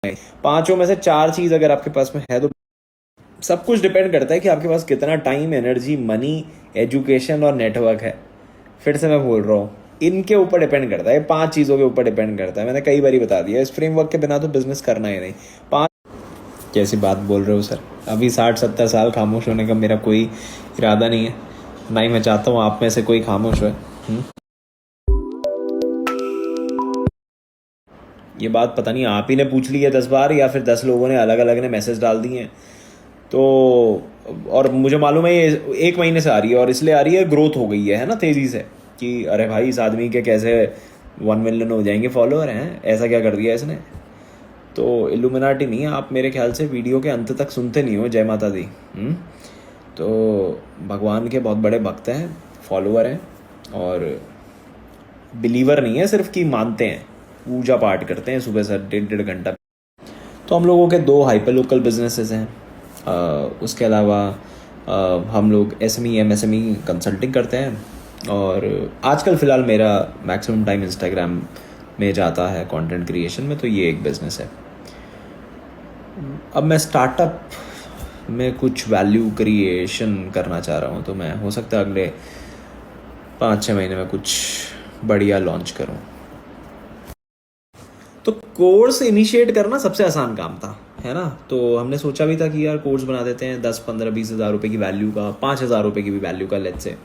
पांचों में से चार चीज अगर आपके पास में है तो सब कुछ डिपेंड करता है कि आपके पास कितना टाइम, एनर्जी, मनी, एजुकेशन और नेटवर्क है। फिर से मैं बोल रहा हूँ, इनके ऊपर डिपेंड करता है, पांच चीज़ों के ऊपर डिपेंड करता है। मैंने कई बार बता दिया, इस फ्रेमवर्क के बिना तो बिजनेस करना ही नहीं। पांच कैसी बात बोल रहे हो सर? अभी 60-70 साल खामोश होने का मेरा कोई इरादा नहीं है, ना ही मैं चाहता हूँ आप में से कोई खामोश हो। ये बात पता नहीं आप ही ने पूछ ली है 10 बार या फिर 10 लोगों ने अलग अलग ने मैसेज डाल दिए हैं तो। और मुझे मालूम है ये 1 महीने से आ रही है, और इसलिए आ रही है, ग्रोथ हो गई है ना तेज़ी से, कि अरे भाई इस आदमी के कैसे 1 मिलियन हो जाएंगे फॉलोअर हैं, ऐसा क्या कर दिया इसने। तो इल्यूमिनाटी नहीं है आप, मेरे ख्याल से वीडियो के अंत तक सुनते नहीं हो। जय माता दी। तो भगवान के बहुत बड़े भक्त हैं, फॉलोअर हैं, और बिलीवर नहीं है सिर्फ कि मानते हैं, पूजा पाठ करते हैं सुबह से 1.5-1.5 घंटा। तो हम लोगों के 2 हाइपर लोकल बिजनेसेस हैं। उसके अलावा हम लोग SME MSME कंसल्टिंग करते हैं, और आजकल फ़िलहाल मेरा मैक्सिमम टाइम इंस्टाग्राम में जाता है कंटेंट क्रिएशन में, तो ये एक बिज़नेस है। अब मैं स्टार्टअप में कुछ वैल्यू क्रिएशन करना चाह रहा हूँ, तो मैं हो सकता है अगले 5-6 महीने में कुछ बढ़िया लॉन्च करूँ। तो कोर्स इनिशिएट करना सबसे आसान काम था, है ना। तो हमने सोचा भी था कि यार कोर्स बना देते हैं 10-15-20 हज़ार रुपये की वैल्यू का, 5,000 रुपये की भी वैल्यू का लेट्स से,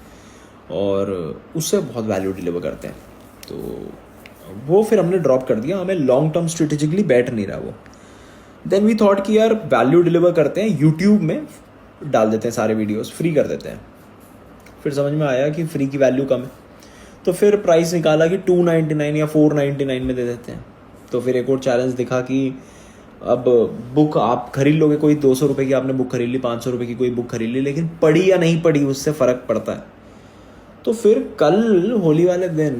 और उससे बहुत वैल्यू डिलीवर करते हैं। तो वो फिर हमने ड्रॉप कर दिया, हमें लॉन्ग टर्म स्ट्रेटेजिकली बैठ नहीं रहा वो। देन वी थॉट कि यार वैल्यू डिलीवर करते हैं, यूट्यूब में डाल देते हैं सारे वीडियोस, फ्री कर देते हैं। फिर समझ में आया कि फ्री की वैल्यू कम है, तो फिर प्राइस निकाला कि 299 या 499 में दे देते हैं। तो फिर एक और चैलेंज दिखा कि अब बुक आप खरीद लोगे, कोई 200 रुपये की आपने बुक खरीद ली, 500 रुपये की कोई बुक खरीद ली, लेकिन पढ़ी या नहीं पढ़ी उससे फ़र्क पड़ता है। तो फिर कल होली वाले दिन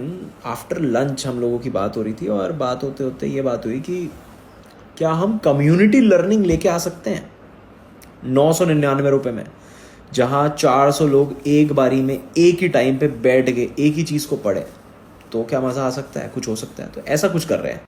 आफ्टर लंच हम लोगों की बात हो रही थी, और बात होते होते ये बात हुई कि क्या हम कम्युनिटी लर्निंग लेके आ सकते हैं 999 रुपये में, जहाँ 400 लोग एक बारी में एक ही टाइम पे बैठ के एक ही चीज़ को पढ़े। तो क्या मज़ा आ सकता है, कुछ हो सकता है। तो ऐसा कुछ कर रहे हैं।